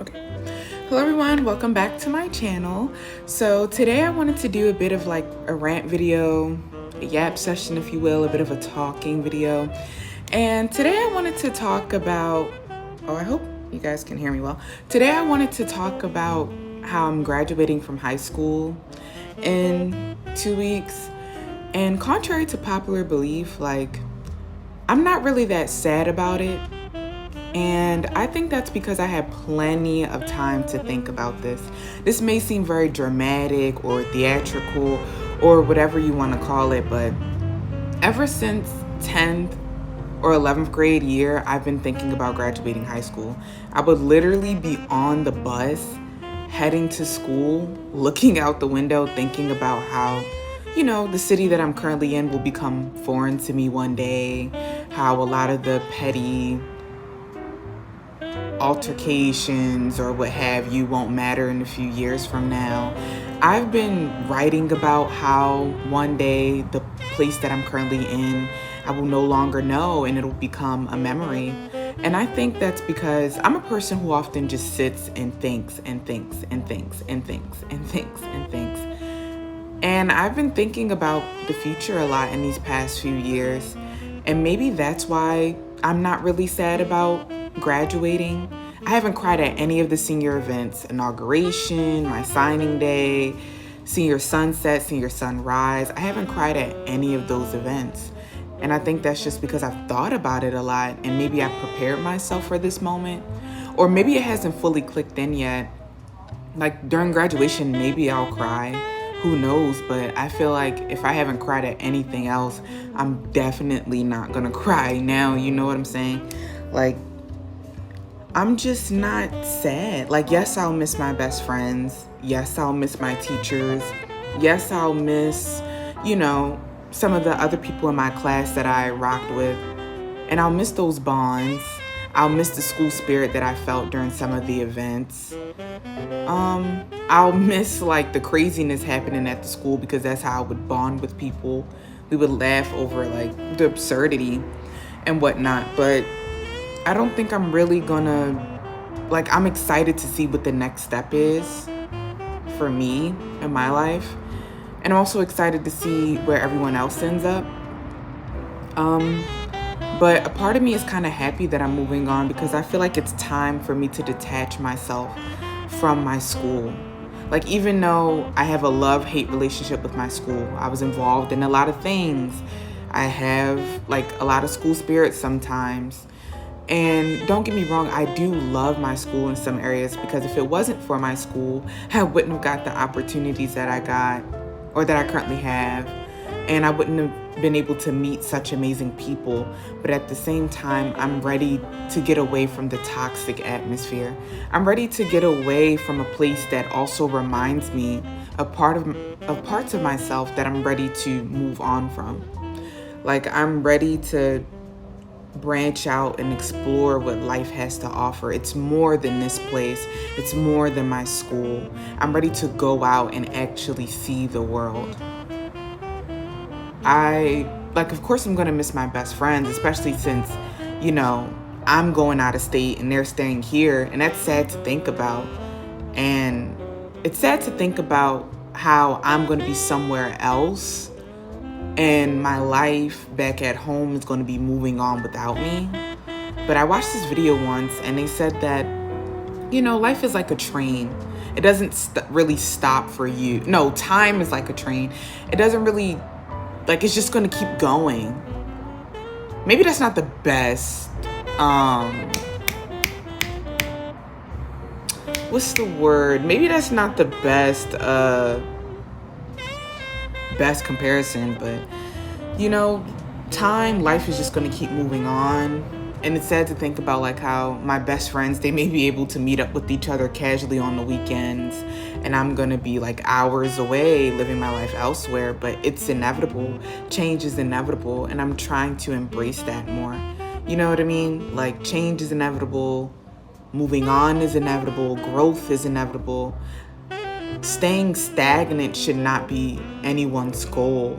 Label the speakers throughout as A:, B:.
A: Okay. Hello everyone, welcome back to my channel. So today I wanted to do a bit of like a rant video, a yap session if you will, a bit of a talking video. And today I wanted to talk about, I hope you guys can hear me well. Today I wanted to talk about how I'm graduating from high school in 2 weeks. And contrary to popular belief, like I'm not really that sad about it. And I think that's because I had plenty of time to think about this. This may seem very dramatic or theatrical or whatever you want to call it, but ever since 10th or 11th grade year, I've been thinking about graduating high school. I would literally be on the bus heading to school, looking out the window, thinking about how, the city that I'm currently in will become foreign to me one day, how a lot of the petty altercations or what have you won't matter in a few years from now. I've been writing about how one day the place that I'm currently in, I will no longer know and it'll become a memory. And I think that's because I'm a person who often just sits and thinks and thinks and thinks and thinks and thinks and thinks. And I've been thinking about the future a lot in these past few years. And maybe that's why I'm not really sad about graduating. I haven't cried at any of the senior events, inauguration, my signing day, senior sunset, senior sunrise. I haven't cried at any of those events. And I think that's just because I've thought about it a lot and maybe I've prepared myself for this moment. Or maybe it hasn't fully clicked in yet. Like during graduation, maybe I'll cry. Who knows? But I feel like if I haven't cried at anything else, I'm definitely not gonna cry now. You know what I'm saying? Like, I'm just not sad. Like, yes, I'll miss my best friends. Yes, I'll miss my teachers. Yes, I'll miss, some of the other people in my class that I rocked with. And I'll miss those bonds. I'll miss the school spirit that I felt during some of the events. I'll miss like the craziness happening at the school because that's how I would bond with people. We would laugh over like the absurdity and whatnot. But I don't think I'm really gonna, I'm excited to see what the next step is for me in my life. And I'm also excited to see where everyone else ends up. But a part of me is kind of happy that I'm moving on because I feel like it's time for me to detach myself from my school. Like, even though I have a love-hate relationship with my school, I was involved in a lot of things. I have like a lot of school spirit sometimes. And don't get me wrong, I do love my school in some areas because if it wasn't for my school, I wouldn't have got the opportunities that I got or that I currently have. And I wouldn't have been able to meet such amazing people. But at the same time, I'm ready to get away from the toxic atmosphere. I'm ready to get away from a place that also reminds me of parts of myself that I'm ready to move on from. Like, I'm ready to branch out and explore what life has to offer. It's more than this place. It's more than my school. I'm ready to go out and actually see the world. Of course I'm gonna miss my best friends, especially since, I'm going out of state and they're staying here, and that's sad to think about. And it's sad to think about how I'm gonna be somewhere else and my life back at home is gonna be moving on without me. But I watched this video once and they said that, life is like a train. It doesn't really stop for you. No, time is like a train. It doesn't really, it's just gonna keep going. Maybe that's not the best, what's the word? Maybe that's not the best comparison, but life is just gonna keep moving on. And it's sad to think about like how my best friends, they may be able to meet up with each other casually on the weekends and I'm gonna be like hours away living my life elsewhere, but it's inevitable. Change is inevitable and I'm trying to embrace that more. You know what I mean? Like, change is inevitable, moving on is inevitable, growth is inevitable. Staying stagnant should not be anyone's goal.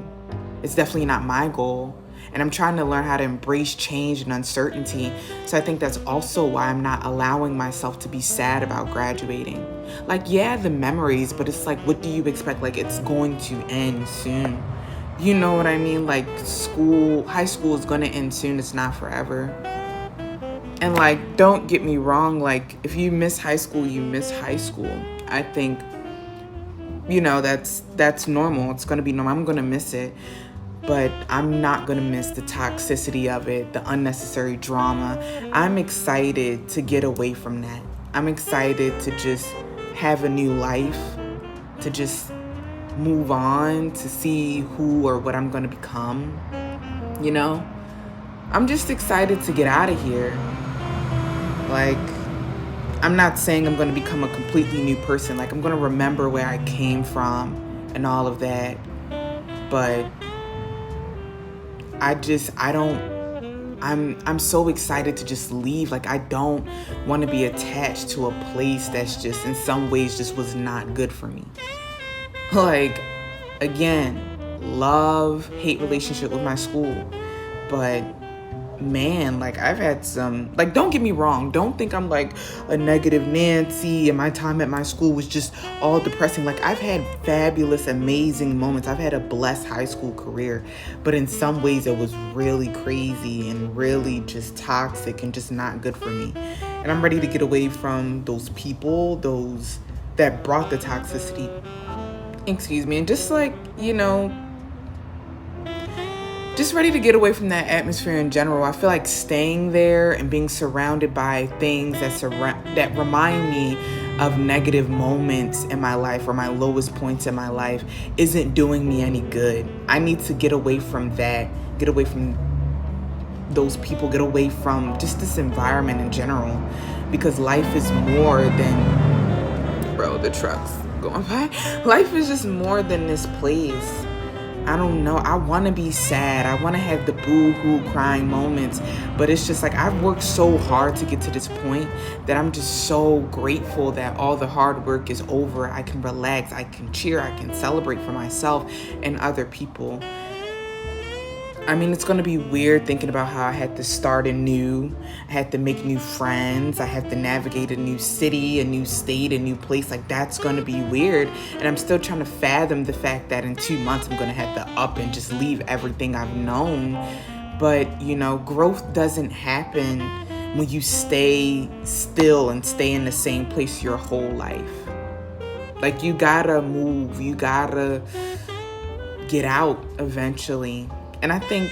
A: It's definitely not my goal. And I'm trying to learn how to embrace change and uncertainty. So I think that's also why I'm not allowing myself to be sad about graduating. Like, yeah, the memories, but it's like, what do you expect? Like, it's going to end soon. You know what I mean? Like, high school is going to end soon. It's not forever. And like, don't get me wrong. Like, if you miss high school, you miss high school. I think, that's normal. It's going to be normal. I'm going to miss it. But I'm not going to miss the toxicity of it, the unnecessary drama. I'm excited to get away from that. I'm excited to just have a new life, to just move on, to see who or what I'm going to become. I'm just excited to get out of here. Like, I'm not saying I'm going to become a completely new person. Like, I'm going to remember where I came from and all of that. But I'm so excited to just leave. Like, I don't want to be attached to a place that's just in some ways just was not good for me. Like, again, love-hate relationship with my school. But man, like, I've had some, like, don't get me wrong. Don't think I'm like a negative Nancy and my time at my school was just all depressing. Like, I've had fabulous, amazing moments. I've had a blessed high school career, but in some ways it was really crazy and really just toxic and just not good for me. And I'm ready to get away from those people, those that brought the toxicity. Excuse me. And just like, just ready to get away from that atmosphere in general. I feel like staying there and being surrounded by things that remind me of negative moments in my life or my lowest points in my life isn't doing me any good. I need to get away from that, get away from those people, get away from just this environment in general, because life is more than, the trucks going by. Life is just more than this place. I don't know. I want to be sad. I want to have the boo-hoo crying moments. But it's just like, I've worked so hard to get to this point that I'm just so grateful that all the hard work is over. I can relax. I can cheer. I can celebrate for myself and other people. I mean, it's going to be weird thinking about how I had to start anew. I had to make new friends. I had to navigate a new city, a new state, a new place. Like, that's going to be weird. And I'm still trying to fathom the fact that in 2 months I'm going to have to up and just leave everything I've known. But, growth doesn't happen when you stay still and stay in the same place your whole life. Like, you gotta move. You gotta get out eventually. And I think,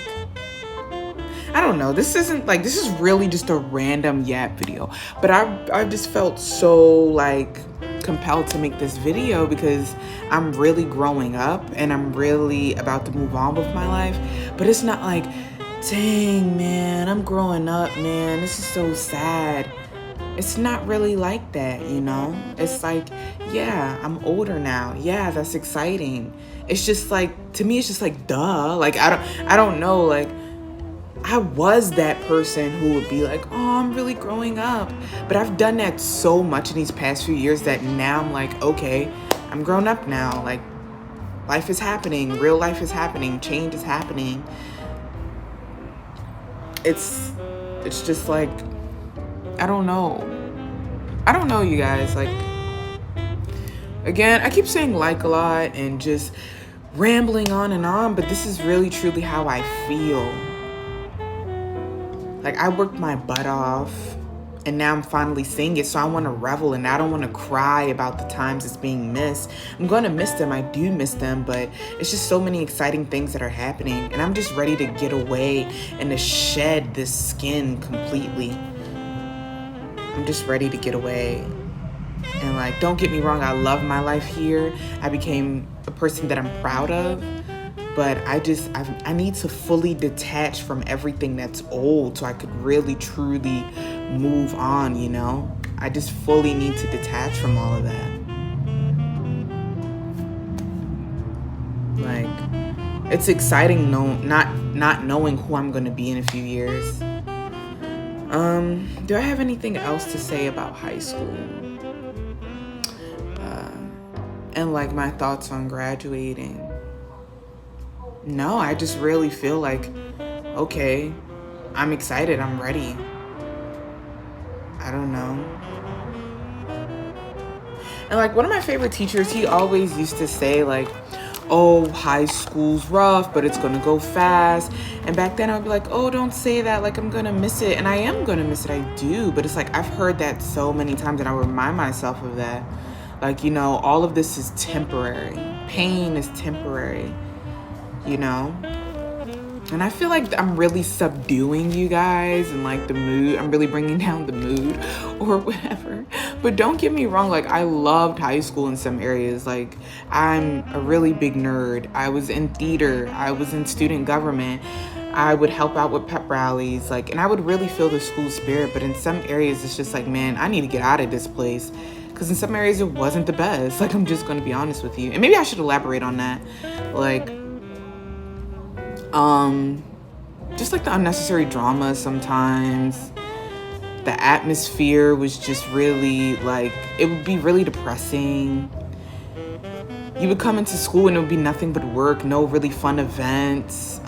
A: I don't know, this is really just a random yap video. But I just felt so, like, compelled to make this video because I'm really growing up and I'm really about to move on with my life. But it's not like, dang, man, I'm growing up, man. This is so sad. It's not really like that, It's like, yeah, I'm older now. Yeah, that's exciting. It's just like, to me, it's just like, duh. Like, I don't know. Like, I was that person who would be like, oh, I'm really growing up. But I've done that so much in these past few years that now I'm like, okay, I'm grown up now. Like, life is happening. Real life is happening. Change is happening. It's just like, I don't know, you guys. Like, again, I keep saying like a lot and just rambling on, but this is really truly how I feel. Like, I worked my butt off and now I'm finally seeing it, so I want to revel and I don't want to cry about the times it's being missed. I'm going to miss them. I do miss them, but it's just so many exciting things that are happening and I'm just ready to get away and to shed this skin completely. I'm just ready to get away. And like, don't get me wrong, I love my life here. I became a person that I'm proud of, but I need to fully detach from everything that's old so I could really truly move on, I just fully need to detach from all of that. Like, it's exciting not knowing who I'm going to be in a few years. Do I have anything else to say about high school? And like my thoughts on graduating? No, I just really feel like, okay, I'm excited, I'm ready. I don't know. And like one of my favorite teachers, he always used to say like, oh, high school's rough, but it's gonna go fast. And back then I'd be like, oh, don't say that, like I'm gonna miss it. And I am gonna miss it, I do. But it's like I've heard that so many times and I remind myself of that. Like, you know, all of this is temporary. Pain is temporary, you know? And I feel like I'm really subduing you guys and like the mood. I'm really bringing down the mood or whatever. But don't get me wrong, like I loved high school in some areas. Like I'm a really big nerd. I was in theater. I was in student government. I would help out with pep rallies. Like, and I would really feel the school spirit. But in some areas, it's just like, man, I need to get out of this place. Because in some areas, it wasn't the best. Like, I'm just going to be honest with you. And maybe I should elaborate on that. Like, just like the unnecessary drama sometimes. The atmosphere was just really like, it would be really depressing. You would come into school and it would be nothing but work, no really fun events.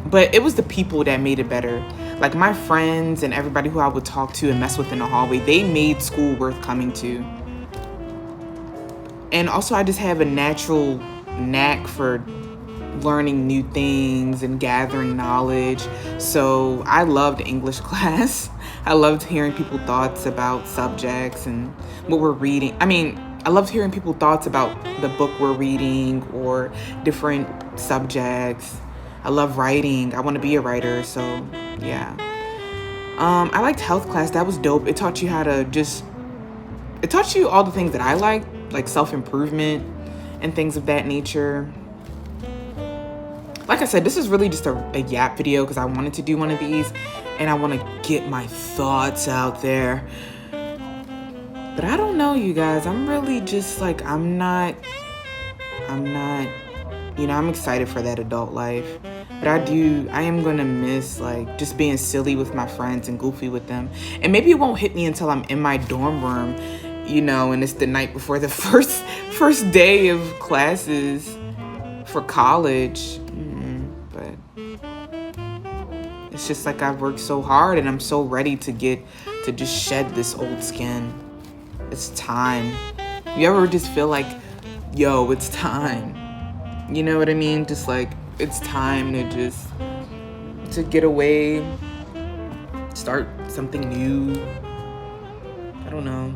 A: But it was the people that made it better. Like my friends and everybody who I would talk to and mess with in the hallway, they made school worth coming to. And also I just have a natural knack for learning new things and gathering knowledge. So I loved English class. I loved hearing people's thoughts about subjects and what we're reading. I mean, I loved hearing people's thoughts about the book we're reading or different subjects. I love writing. I want to be a writer. So yeah. I liked health class. That was dope. It taught you how to it taught you all the things that I like self-improvement and things of that nature. Like I said, this is really just a yap video because I wanted to do one of these and I want to get my thoughts out there. But I don't know, you guys. I'm really just like, I'm not, you know, I'm excited for that adult life. But I am going to miss like just being silly with my friends and goofy with them. And maybe it won't hit me until I'm in my dorm room, you know, and it's the night before the first day of classes for college. But it's just like I've worked so hard and I'm so ready to just shed this old skin. It's time. You ever just feel like, yo, it's time? You know what I mean? Just like, it's time to get away, start something new. I don't know.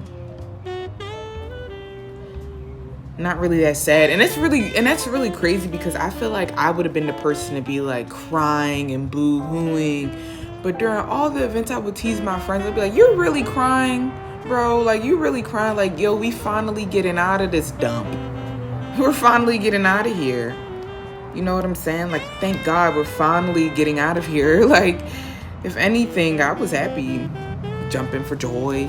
A: Not really that sad. And that's really crazy because I feel like I would have been the person to be like crying and boo-hooing. But during all the events, I would tease my friends. I'd be like, you're really crying, bro? Like, you really crying? Like, yo, we finally getting out of this dump. We're finally getting out of here. You know what I'm saying? Like, thank God we're finally getting out of here. Like, if anything, I was happy, jumping for joy.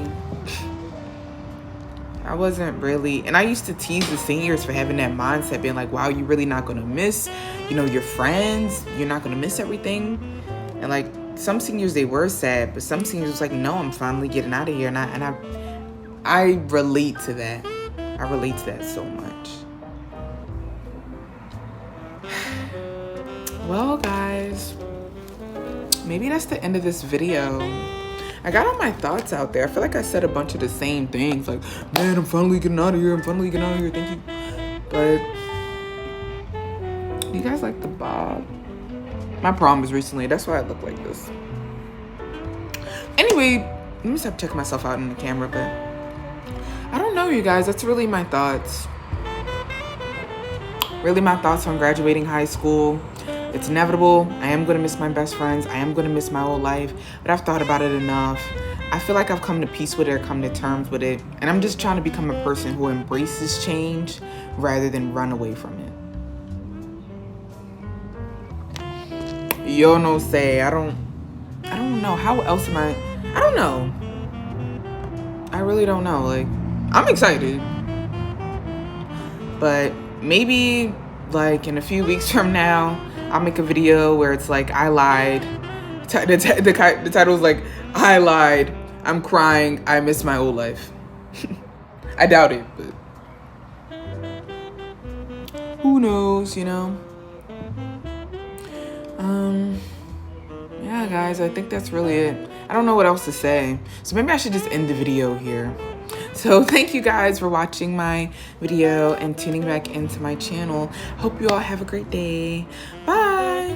A: I wasn't really, and I used to tease the seniors for having that mindset, being like, wow, you're really not going to miss, you know, your friends. You're not going to miss everything. And like some seniors, they were sad, but some seniors was like, no, I'm finally getting out of here. And I relate to that. I relate to that so much. Well, guys, maybe that's the end of this video. I got all my thoughts out there. I feel like I said a bunch of the same things. Like, man, I'm finally getting out of here. I'm finally getting out of here. Thank you. But do you guys like the bob? My prom was recently. That's why I look like this. Anyway, let me stop checking myself out in the camera. But I don't know, you guys. That's really my thoughts. Really my thoughts on graduating high school. It's inevitable. I am going to miss my best friends. I am going to miss my old life. But I've thought about it enough. I feel like I've come to peace with it or come to terms with it. And I'm just trying to become a person who embraces change rather than run away from it. Yo no say. I don't know. How else am I don't know. I really don't know. Like, I'm excited. But maybe like in a few weeks from now, I'll make a video where it's like, I lied. The title is like, I lied. I'm crying. I miss my old life. I doubt it, but who knows, you know? yeah, guys, I think that's really it. I don't know what else to say. So maybe I should just end the video here. So thank you guys for watching my video and tuning back into my channel. Hope you all have a great day. Bye.